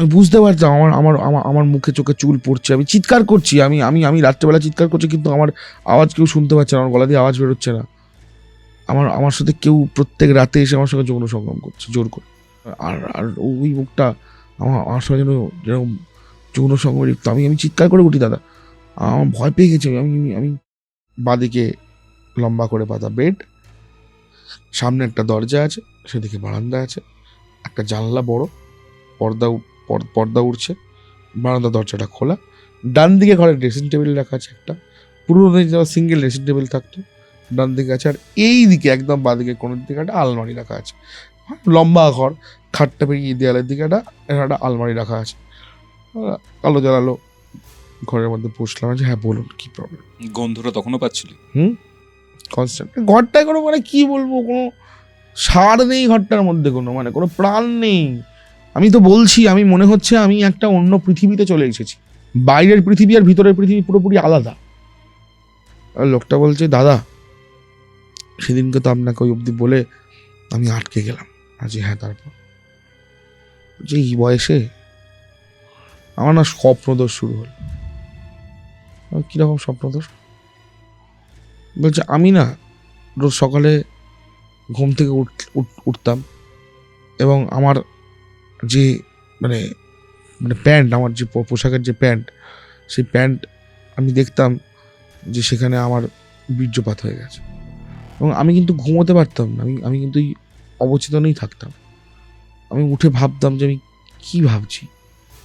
আমি বুঝতে পারছি আমার আমার আমার আমার মুখে চোখে চুল পড়ছে, আমি চিৎকার করছি, আমি আমি আমি রাত্রেবেলা চিৎকার করছি, কিন্তু আমার আওয়াজ কেউ শুনতে পাচ্ছে না, আমার গলা দিয়ে আওয়াজ বেরোচ্ছে না। আমার আমার সাথে কেউ প্রত্যেক রাতে এসে আমার সঙ্গে যৌন সঙ্গম করছে জোর করে। আর আর ওই মুখটা আমার আমার সঙ্গে যেন যেরকম যৌন সঙ্গম লিপ্ত। আমি আমি চিৎকার করে উঠি, দাদা আমার ভয় পেয়ে গেছি। আমি আমি বাঁদিকে লম্বা করে পাতা বেড, সামনে একটা দরজা আছে, সেদিকে বারান্দা আছে, একটা জানলা বড়, পর্দা উঠছে, বারান্দা দরজাটা খোলা। ডান দিকে ঘরে ড্রেসিং টেবিল রাখা আছে, একটা পুরোনো সিঙ্গেল ড্রেসিং টেবিল থাকতো, ডান দিকে আছে। আর এই দিকে একদম বাঁদিকে কোণের দিকে একটা আলমারি রাখা আছে, লম্বা ঘর, খাটটা পেরিয়ে দেয়ালের দিকে একটা আলমারি রাখা আছে। আলো জ্বালালো, ঘরের মধ্যে বসলাম। আছে, হ্যাঁ বলুন কি প্রবলেম। গন্ধটা তখনও পাচ্ছিলি? কনস্ট্যান্ট। ঘরটায় কোনো মানে কি বলবো, কোনো সার নেই ঘরটার মধ্যে, কোনো প্রাণ নেই। আমি তো বলছি, আমি মনে হচ্ছে আমি একটা অন্য পৃথিবীতে চলে এসেছি। বাইরের পৃথিবী আর ভিতরের পৃথিবী পুরোপুরি আলাদা। আর লোকটা বলছে, দাদা সেদিনকে তো আপনাকে ওই অবধি বলে আমি আটকে গেলাম। আজ হ্যাঁ, তারপর যে এই বয়সে আমার না স্বপ্নদোষ শুরু হলো। কিরকম স্বপ্নদোষ? বলছে আমি না রোজ সকালে ঘুম থেকে উঠতাম, এবং আমার যে মানে মানে প্যান্ট, আমার যে পোশাকের যে প্যান্ট, সেই প্যান্ট আমি দেখতাম যে সেখানে আমার বীর্যপাত হয়ে গেছে। এবং আমি কিন্তু ঘুমোতে পারতাম না, আমি আমি কিন্তু এই অবচেতনেই থাকতাম। আমি উঠে ভাবতাম যে আমি কী ভাবছি।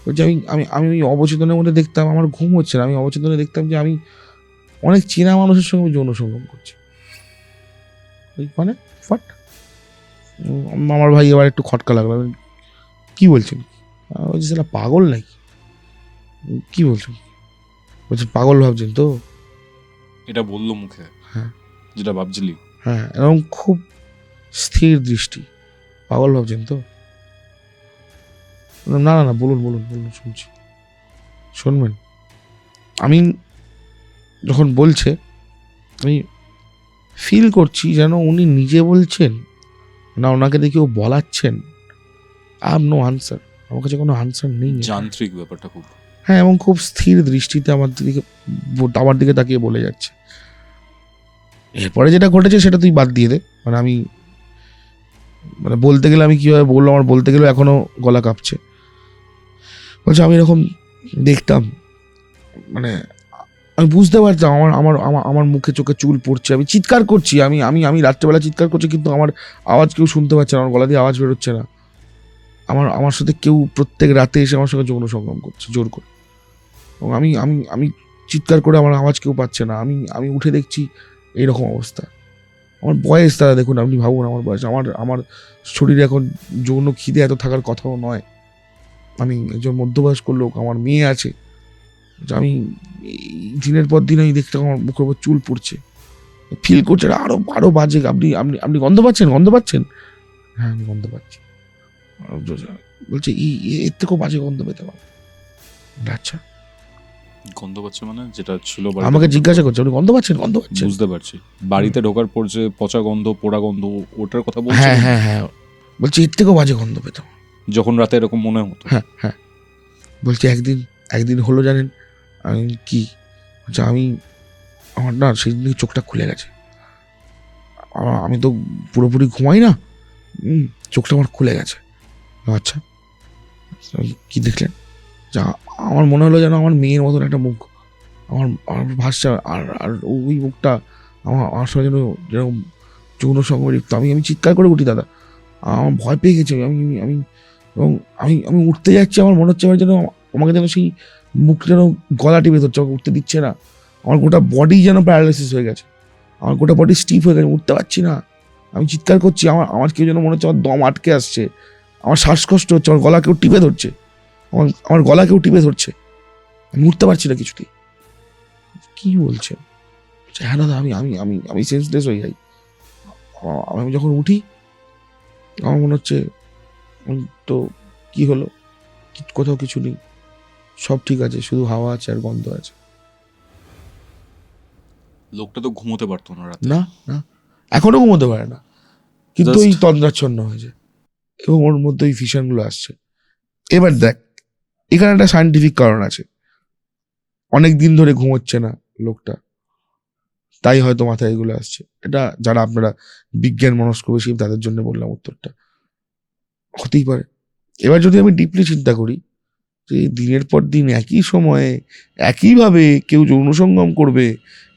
বলছি আমি আমি আমি ওই অবচেতনের মধ্যে দেখতাম আমার ঘুম হচ্ছে না, আমি অবচেতনে দেখতাম যে আমি অনেক চেনা মানুষের সঙ্গে যৌন সঙ্গম করছি। ওই মানে ফাট আমার ভাই এবার একটু খটকা লাগলো। কী বলছেন? বলছি সেটা পাগল নাকি? কী বলছেন? বলছি পাগল ভাবছেন তো? এটা বললো মুখে? হ্যাঁ। যেটা ভাবছিলি? হ্যাঁ, এবং খুব স্থির দৃষ্টি। পাগল ভাবছেন তো? না না না, বলুন বলুন বলুন, শুনছি, শুনবেন। আমি যখন বলছে, আমি ফিল করছি যেন উনি নিজে বলছেন, না ওনাকে দেখে ও বলাচ্ছেন। আই হ্যাভ নো আনসার, আমার কাছে কোনো আনসার নেই। যান্ত্রিক ব্যাপারটা খুব। হ্যাঁ, এবং খুব স্থির দৃষ্টিতে আমার দিকে তাকিয়ে বলে যাচ্ছে। এরপরে যেটা ঘটেছে সেটা তুই বাদ দিয়ে দে। মানে আমি বলতে গেলে আমি কীভাবে বললাম, আমার বলতে গেলেও এখনও গলা কাঁপছে। বলছে আমি এরকম দেখতাম, মানে আমি বুঝতে পারতাম আমার আমার আমার মুখে চোখে চুল পড়ছে, আমি চিৎকার করছি, আমি আমি আমি রাত্রেবেলা চিৎকার করছি, কিন্তু আমার আওয়াজ কেউ শুনতে পাচ্ছে না, আমার গলা দিয়ে আওয়াজ বেরোচ্ছে না। আমার আমার সাথে কেউ প্রত্যেক রাতে এসে আমার সঙ্গে যৌন সঙ্গম করছে জোর করে। এবং আমি আমি আমি চিৎকার করে আমার আওয়াজ কেউ পাচ্ছে না। আমি আমি উঠে দেখছি এইরকম অবস্থা। আমার বয়স, তারা দেখুন, আপনি ভাবুন আমার বয়স, আমার আমার শরীরে এখন যৌন খিদে এত থাকার কথাও নয়। আমি একজন মধ্যবয়স্ক লোক, আমার মেয়ে আছে। আমি দিনের পর দিন আমি দেখতাম আমার মুখের উপর চুল পড়ছে, ফিল করছে আরো আরো বাজে। আপনি আপনি আপনি গন্ধ পাচ্ছেন? গন্ধ পাচ্ছেন? হ্যাঁ, আমি গন্ধ পাচ্ছি। বলছে এর থেকেও বাজে গন্ধ পেতে পারো। আচ্ছা, গন্ধ পাচ্ছে মানে যেটা ছিল? আমাকে জিজ্ঞাসা করছে আপনি গন্ধ পাচ্ছেন? গন্ধ পাচ্ছেন? বুঝতে পারছি, বাড়িতে ঢোকার পর যে পচা গন্ধ, পোড়া গন্ধ, ওটার কথা বলছি। হ্যাঁ হ্যাঁ হ্যাঁ, বলছি এর থেকেও বাজে গন্ধ পেতাম যখন রাতে এরকম মনে হতো। হ্যাঁ হ্যাঁ, বলছি একদিন হলো জানেন আমি কি, আমি আমার না সেদিন চোখটা খুলে গেছে। আমি তো পুরোপুরি ঘুমাই না, চোখটা আমার খুলে গেছে। আচ্ছা, কি দেখলেন? যা আমার মনে হলো যেন আমার মেয়ের মতন একটা মুখ আমার আমার ভাষা, আর আর ওই মুখটা আমার সঙ্গে যেন যেরকম যৌন সঙ্গম লিপ্ত। আমি আমি চিৎকার করে উঠি, দাদা আমার ভয় পেয়ে গেছে। আমি আমি এবং আমি আমি উঠতে যাচ্ছি, আমার মনে হচ্ছে আমার যেন আমাকে যেন সেই মুখ যেন গলা টিপে ধরছে, আমাকে উঠতে দিচ্ছে না। আমার গোটা বডি যেন প্যারালাইসিস হয়ে গেছে, আমার গোটা বডি স্টিফ হয়ে গেছে, উঠতে পারছি না। আমি চিৎকার করছি, আমার আমার কেউ যেন মনে হচ্ছে আমার দম আটকে আসছে, আমার শ্বাসকষ্ট হচ্ছে, আমার গলা কেউ টিপে ধরছে, আমার আমার গলা কেউ টিপে ধরছে, আমি উঠতে পারছি না কিছুতেই। কি বলছে? হ্যাঁ দাদা, আমি আমি আমি আমি সেন্সলেস হয়ে যাই। আমি যখন উঠি আমার মনে হচ্ছে তো কি হলো, কোথাও কিছু নেই, সব ঠিক আছে, শুধু হাওয়া আছে আর গন্ধ আছে। লোকটা তো ঘুমোতে পারতো না রাতে? না না, এখনো ঘুমোতে পারে না, কিন্তু ওই তন্দ্রাচ্ছন্ন হয়েছে এবং ওর মধ্যে ওই ভিশনগুলো আসছে। এবার দেখ, এখানে একটা সায়েন্টিফিক কারণ আছে, অনেক দিন ধরে ঘুমোচ্ছে না লোকটা, তাই হয়তো মাথায় এগুলো আসছে। এটা যারা আপনারা বিজ্ঞান মনস্ক বেশি তাদের জন্য বললাম উত্তরটা, হতেই পারে। এবার যদি আমি ডিপলি চিন্তা করি যে দিনের পর দিন একই সময়ে একইভাবে কেউ যৌন সঙ্গম করবে,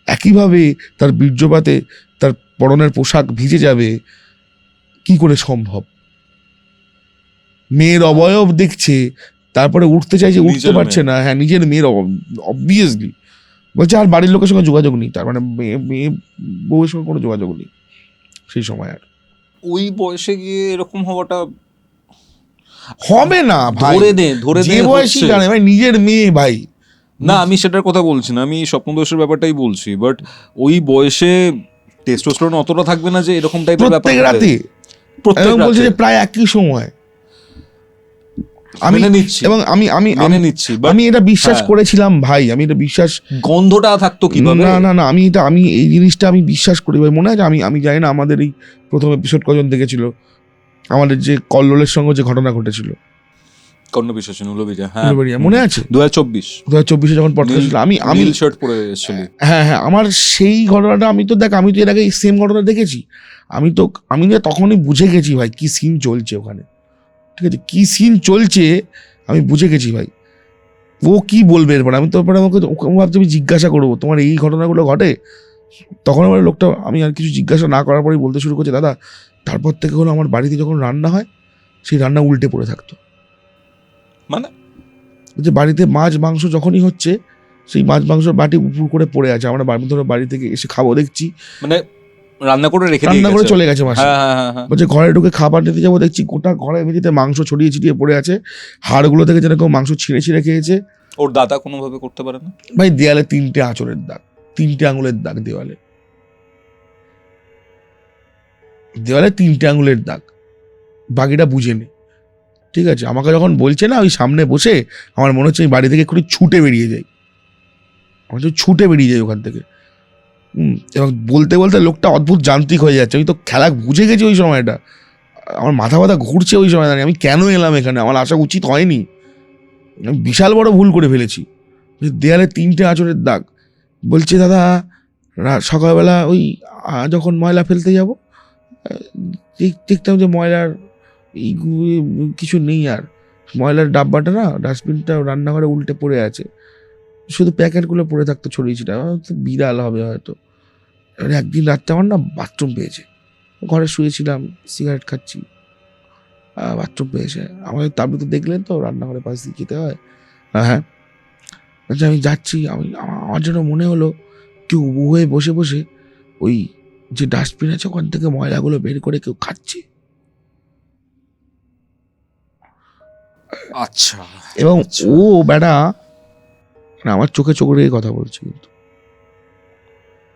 একইভাবে তার বীর্যপাতে তার পরনের পোশাক ভিজে যাবে, কি করে সম্ভব? মেয়ের অবয়ব দেখছে, তারপরে উঠতে চাইছে, উঠতে নিজের পারছে না। হ্যাঁ, নিজের মেয়ের, অবভিয়াসলি বলছে আর বাড়ির লোকের সঙ্গে যোগাযোগ নেই, তার মানে মেয়ে মেয়ে বউয়ের সঙ্গে কোনো যোগাযোগ নেই সেই সময়। আর ওই বয়সে গিয়ে এরকম হওয়াটা হবে না ভাই, ধরে যে বয়সী জানে ভাই, নিজের মেয়ে ভাই। না, আমি সেটার কথা বলছি না, আমি স্বপ্নদোষের ব্যাপারটাই বলছি। বাট ওই বয়সে টেস্টোস্টেরন অতটা থাকবে না যে এরকম টাইপের ব্যাপার প্রত্যেক রাতে, প্রত্যেক বলছে যে রাতে প্রায় একই সময়। আমি মেনে নিচ্ছি, এবং আমি আমি মেনে নিচ্ছি, but আমি এটা বিশ্বাস হ্যাঁ। করেছিলাম ভাই, আমি এটা বিশ্বাস, গন্ধটা থাকতো কিভাবে? না না না, আমি এই জিনিসটা আমি বিশ্বাস করি ভাই। মনে আছে, আমি জানি না আমাদের এই প্রথম এপিসোড কজন দেখেছিল, আমাদের যে কল্লোলের সঙ্গে যে ঘটনা ঘটেছিল কর্ণবিশ্বাসী নুলবিজা, হ্যাঁ, উলুবেড়িয়া, মনে আছে 2024 2024 যখন পডকাস্ট ছিল, আমি নীল শার্ট পরে এসেছিলি। হ্যাঁ হ্যাঁ, আমার সেই ঘটনাটা, আমি তো দেখ, আমি তো এর আগে সেম ঘটনা দেখেছি। আমি না তখনই বুঝে গেছি ভাই কি সিন চলছে ওখানে, ঠিক আছে, কি সিন চলছে আমি বুঝে গেছি ভাই। ও কি বলবে এরপর, আমি তো এরপরে ওকে ভাবছি আমি জিজ্ঞাসা করবো তোমার এই ঘটনাগুলো ঘটে। তখন আমার লোকটা, আমি আর কিছু জিজ্ঞাসা না করার পরেই বলতে শুরু করছে, দাদা তারপর থেকে হলো আমার বাড়িতে যখন রান্না হয় সেই রান্না উল্টে পড়ে থাকতো। মানে যে বাড়িতে মাছ মাংস যখনই হচ্ছে সেই মাছ মাংসের বাটি উপর করে পড়ে আছে, আমরা ধরো বাড়ি থেকে এসে খাবো দেখছি, মানে রান্না করে রেখে দিয়ে রান্না করে গেছে। চলে গেছে মাসি। হ্যাঁ হ্যাঁ হ্যাঁ হ্যাঁ। বলছে ঘরে ঢুকে খাবার নিতে যাবো, দেখছি গোটা ঘরে মেঝেতে মাংস ছড়িয়ে ছিটিয়ে পড়ে আছে, হাড়গুলো থেকে যেন কেউ মাংস ছিঁড়ে ছিঁড়ে খেয়েছে। ওর দাদা কোনোভাবে করতে পারে না ভাই দেয়ালে 3টে আঁচড়ের দাগ, 3টে আঙুলের দাগ দেওয়ালে, 3টে আঙুলের দাগ, বাকিটা বুঝে নে, ঠিক আছে। আমাকে যখন বলছে না ওই সামনে বসে, আমার মনে হচ্ছে আমি বাড়ি থেকে একটু ছুটে বেরিয়ে যাই, আমার তো ছুটে বেরিয়ে যাই ওখান থেকে। এবং বলতে বলতে লোকটা অদ্ভুত যান্ত্রিক হয়ে যাচ্ছে। আমি তো খেলা বুঝে গেছি ওই সময়টা, আমার মাথা ব্যথা ঘুরছে ওই সময় দাঁড়িয়ে, আমি কেন এলাম এখানে, আমার আসা উচিত হয়নি, আমি বিশাল বড় ভুল করে ফেলেছি। দেয়ালে 3টে আঁচড়ের দাগ। বলছে দাদা সকালবেলা ওই যখন ময়লা ফেলতে যাব, দেখতাম যে ময়লার এই কিছু নেই, আর ময়লার ডাব্বাটা না, ডাস্টবিনটা রান্নাঘরে উল্টে পড়ে আছে, শুধু প্যাকেটগুলো পড়ে থাকতো ছড়িয়ে ছিটা, বিড়াল হবে হয়তো। এবারে একদিন রাত্রে আমার না বাথরুম পেয়েছে, ঘরে শুয়েছিলাম সিগারেট খাচ্ছি, বাথরুম পেয়েছে আমাদের। তারপরে তো দেখলেন তো রান্নাঘরে পাশ দিয়ে যেতে হয়, হ্যাঁ। আচ্ছা আমি যাচ্ছি, আমার যেন মনে হলো কেউ উবু হয়ে বসে বসে ওই যে ডাস্টবিন আছে ওখান থেকে ময়লাগুলো বের করে কেউ খাচ্ছে। আচ্ছা। এবং ও বেটা মানে আমার চোখে চোখে রেখে কথা বলছি, কিন্তু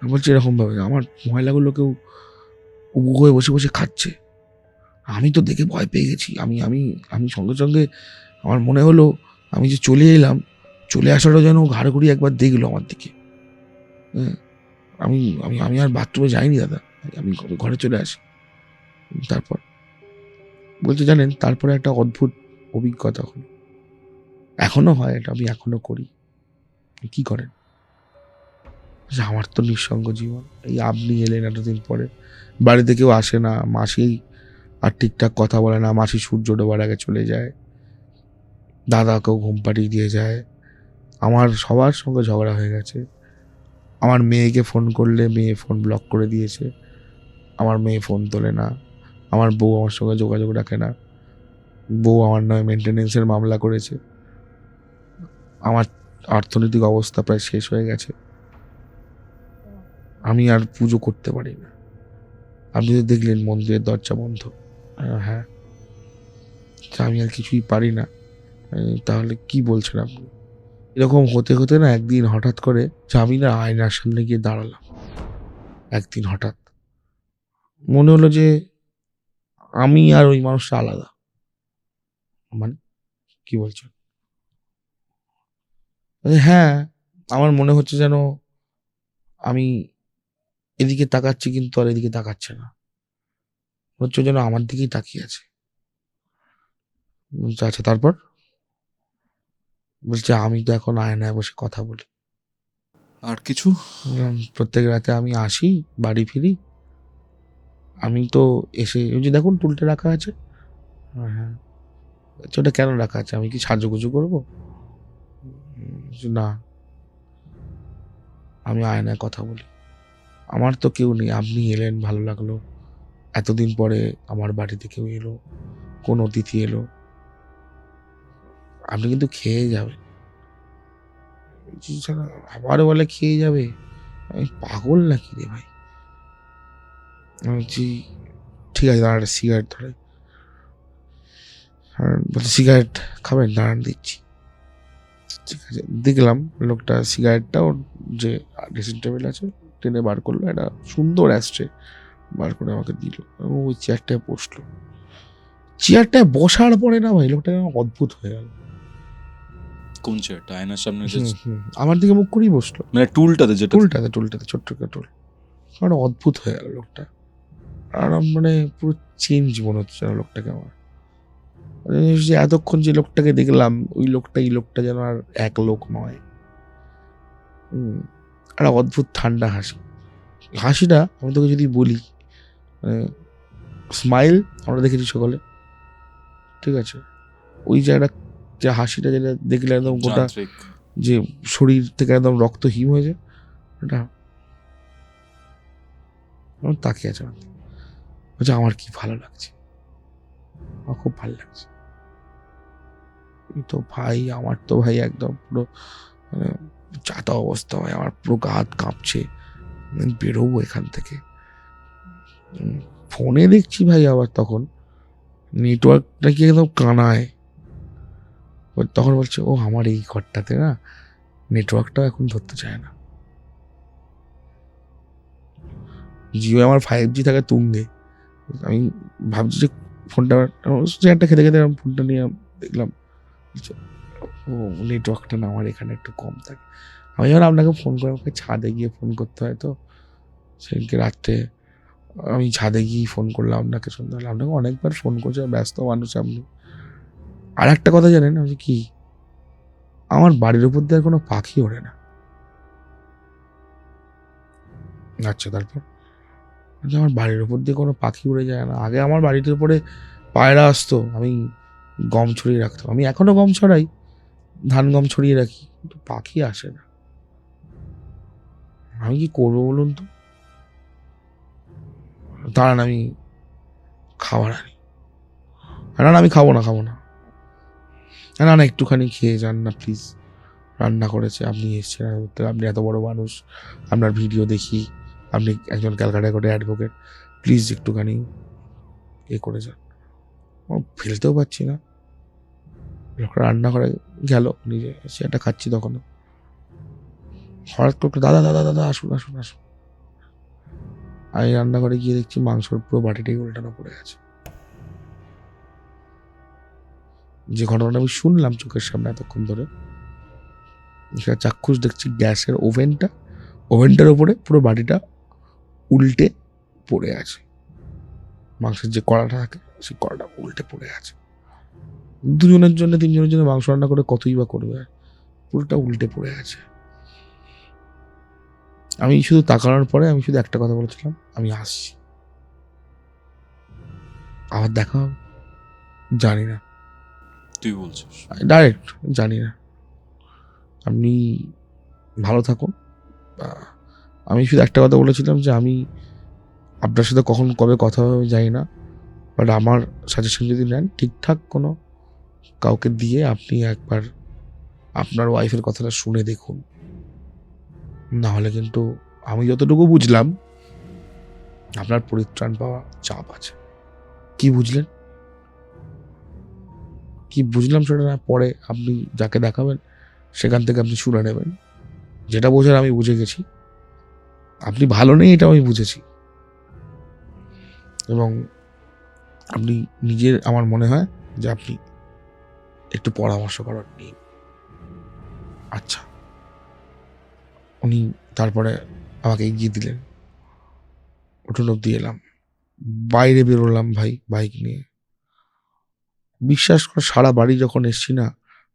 বলছে এরকম ভাবে আমার ময়লাগুলো কেউ উবু হয়ে বসে বসে খাচ্ছে। আমি তো দেখে ভয় পেয়ে গেছি, আমি আমি আমি সঙ্গে সঙ্গে আমার মনে হলো আমি যে চলে এলাম, চলে আসারও যেন ঘাড় ঘুরিয়ে একবার দেখলো আমার দিকে। হ্যাঁ, আমি আমি আমি আর বাথরুমে যাইনি দাদা, আমি ঘরে চলে আসি। তারপর বলতে জানেন, তারপরে একটা অদ্ভুত অভিজ্ঞতা হলো, এখনো হয় এটা, আমি এখনো করি। কি করেন? আমার তো নিঃসঙ্গ জীবন, এই আপনি এলেন এতদিন পরে, বাড়িতে কেউ আসে না, মাসি আর ঠিকঠাক কথা বলে না, মাসি সূর্য ডোবার আগে চলে যায়, দাদাকেও ঘুম পাড়িয়ে দিয়ে যায়, আমার সবার সঙ্গে ঝগড়া হয়ে গেছে, আমার মেয়েকে ফোন করলে মেয়ে ফোন ব্লক করে দিয়েছে, আমার মেয়ে ফোন তোলে না, আমার বউ আমার সঙ্গে যোগাযোগ রাখে না, বউ আমার নামে মেনটেনেন্সের মামলা করেছে, আমার অর্থনৈতিক অবস্থা প্রায় শেষ হয়ে গেছে, আমি আর পুজো করতে পারি না। আপনি তো দেখলেন মন্দিরের দরজা বন্ধ। হ্যাঁ, আমি আর কিছুই পারি না। তাহলে কি বলছেন আপনি? এরকম হতে হতে না একদিন হঠাৎ করে আমি না আয়নার সামনে গিয়ে দাঁড়ালাম। একদিন হঠাৎ মনে হলো যে আমি আর ওই মানুষটা আলাদা। মানে কি বলছেন? হ্যাঁ, আমার মনে হচ্ছে যেন আমি এদিকে তাকাচ্ছি কিন্তু আর এদিকে তাকাচ্ছে না, হচ্ছে যেন আমার দিকেই তাকিয়ে আছে। আচ্ছা তারপর বলছে আমি তো এখন আয়নায় বসে কথা বলি। আর কিছু? বললাম, প্রত্যেক রাতে আমি আসি, বাড়ি ফিরি, আমি তো এসে ওই যে দেখুন টুলটা রাখা আছে, হ্যাঁ, বলছে, ওটা কেন রাখা আছে, আমি কি সাজুগুজু করবো? বলছি, না, আমি আয়নায় কথা বলি। আমার তো কেউ নেই, আপনি এলেন, ভালো লাগলো, এতদিন পরে আমার বাড়িতে কেউ এলো, কোন অতিথি এলো, আপনি কিন্তু খেয়ে যাবেন। বলছি, শালা আবার বলে খেয়ে যাবে, আমি পাগল নাকি রে ভাই? আমি বলছি, ঠিক আছে দাঁড়ান, সিগারেট ধরে। আর বলছে, সিগারেট খাবেন, দাঁড়ান দিচ্ছি। ঠিক আছে, দেখলাম লোকটা সিগারেটটা ওর যে ড্রেসিং টেবিল আছে টেনে বার করলো, একটা সুন্দর অ্যাস্ট্রে বার করে আমাকে দিল, এবং ওই চেয়ারটায় বসলো। চেয়ারটায় বসার পরে না ভাই, লোকটা যেন অদ্ভুত হয়ে গেল। কোন চেয়ারটা? আয়নার সামনে আমার দিকে মুখ করেই বসলো, মানে টুলটাতে, যেটা টুলটাতে ছোট্ট একটা টুল। আমার অদ্ভুত হয়ে গেল লোকটা, আর মানে পুরো চেঞ্জ মনে হচ্ছে না লোকটাকে আমার। মানে যে এতক্ষণ যে লোকটাকে দেখলাম, ওই লোকটা এই লোকটা যেন আর এক লোক নয়। একটা অদ্ভুত ঠান্ডা হাসি। হাসিটা আমি তোকে যদি বলি, স্মাইল আমরা দেখেছি সকলে, ঠিক আছে, ওই যে একটা যে হাসিটা যেটা দেখলে একদম গোটা যে শরীর থেকে একদম রক্ত হিম হয়ে যায়, এটা আমার তাকিয়ে আছে। বলছে, আমার কি ভালো লাগছে, আমার খুব ভালো লাগছে। তো ভাই, আমার তো ভাই একদম পুরো মানে চাতা অবস্থা হয়, আমার পুরো গা হাত কাঁপছে, বেরোবো এখান থেকে। ফোনে দেখছি ভাই, আবার তখন নেটওয়ার্কটা কি একদম কানায়। তখন বলছে, ও আমার এই ঘরটাতে না নেটওয়ার্কটা এখন ধরতে চায় না, জিও আমার 5G থাকে তুঙ্গে। আমি ভাবছি যে ফোনটা চেয়ারটা খেতে খেতে ফোনটা নিয়ে দেখলাম, ও নেটওয়ার্কটা না আমার এখানে একটু কম থাকে। আমি যখন আপনাকে ফোন করে, আমাকে ছাদে গিয়ে ফোন করতে হয়, তো সেদিনকে রাত্রে আমি ছাদে গিয়ে ফোন করলাম আপনাকে, সন্ধ্যাবেলা আপনাকে অনেকবার ফোন করছে, ব্যস্ত মানুষ আপনি। আর একটা কথা জানেন আমি কি, আমার বাড়ির উপর দিয়ে আর কোনো পাখি ওড়ে না। আচ্ছা, তারপর আমার বাড়ির উপর দিয়ে কোনো পাখি উড়ে যায় না। আগে আমার বাড়ির উপরে পায়রা আসতো, আমি গম ছড়িয়ে রাখতাম, আমি এখনো গম ছড়াই, ধান গম ছড়িয়ে রাখি, কিন্তু পাখি আসে না। আমি কি করবো বলুন তো? দাঁড়ান, আমি খাবার আনি। না না, আমি খাবো না, না না, একটুখানি খেয়ে যান না প্লিজ, রান্না করেছে, আপনি এসছেন, আপনি এত বড় মানুষ, আপনার ভিডিও দেখি, আপনি একজন ক্যালকাটায় করে অ্যাডভোকেট, প্লিজ একটুখানি এ করে যান। ফেলতেও পারছি না, লোকটা রান্না করে গেল, নিজে সেটা খাচ্ছি, তখন হঠাৎ করে দাদা দাদা দাদা আসুন আসুন আসুন। আমি রান্নাঘরে গিয়ে দেখছি মাংসর পুরো বাটিটাই উল্টানো পড়ে আছে। যে ঘটনাটা আমি শুনলাম চোখের সামনে এতক্ষণ ধরে, সেটা চাক্ষুষ দেখছি, গ্যাসের ওভেনটার ওপরে পুরো বাটিটা উল্টে পড়ে আছে। মাংসের যে কড়াটা থাকে, সেই কড়াটা উল্টে পড়ে আছে। দুজনের জন্য, তিনজনের জন্য মাংস রান্না করে কতই বা করবে, পুরোটা উল্টে পড়ে আছে। আমি শুধু তাকানোর পরে আমি শুধু একটা কথা বলেছিলাম, আমি আসছি, আবার দেখা হবে জানি না। তুই বলছিস? ডাইরেক্ট জানি না। আপনি ভালো থাকুন। আমি শুধু একটা কথা বলেছিলাম যে আমি আপনার সাথে কখন কবে কথা হবে জানি না, বাট আমার সাজেশন যদি নেন, ঠিকঠাক কোনো কাউকে দিয়ে আপনি একবার আপনার ওয়াইফের কথাটা শুনে দেখুন, না হলে কিন্তু আমি যতটুকু বুঝলাম আপনার পরিত্রাণ পাওয়া চাপ আছে। কি বুঝলেন, কি বুঝলাম সেটা না, পরে আপনি যাকে দেখাবেন সেখান থেকে আপনি শুনে নেবেন। যেটা বোঝার আমি বুঝে গেছি, আপনি ভালো নেই এটা আমি বুঝেছি, এবং আপনি নিজের, আমার মনে হয় যে আপনি একটু পরামর্শ করার নিন। আচ্ছা, উনি তারপরে আমাকে এগিয়ে দিলেন, উঠোন অব্দি এলাম, বাইরে বেরোলাম ভাই বাইক নিয়ে। বিশ্বাস করে সারা বাড়ি যখন এসছি না,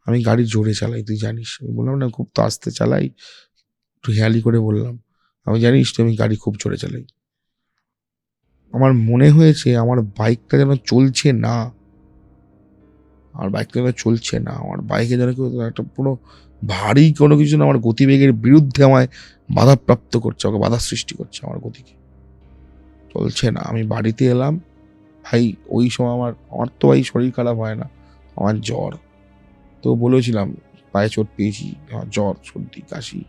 আমি গাড়ি জোরে চালাই, তুই জানিস। আমি বললাম না খুব তো আস্তে চালাই, একটু হেয়ালি করে বললাম, আমি জানিস তো আমি গাড়ি খুব জোরে চালাই। আমার মনে হয়েছে আমার বাইকটা যেন চলছে না, আমার বাইকটা যেন চলছে না, আমার বাইকে যেন কেউ একটা পুরো ভারী কোনো কিছু যেন আমার গতিবেগের বিরুদ্ধে আমায় বাধাপ্রাপ্ত করছে, আমাকে বাধা সৃষ্টি করছে আমার গতিকে, চলছে না। আমি বাড়িতে এলাম ভাই, ওই সময় আমার তো ভাই শরীর খারাপ হয় না, আমার জ্বর। তো বলেছিলাম পায়ে চোট পেয়েছি, আমার জ্বর সর্দি কাশি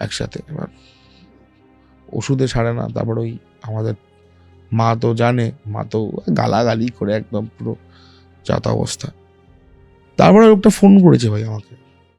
একসাথে, এবার ওষুধে সারে না। তারপর ওই আমাদের মা তো জানে, মা তো গালাগালি করে একদম পুরো যাতা অবস্থা। তারপরে লোকটা ফোন করেছে ভাই আমাকে,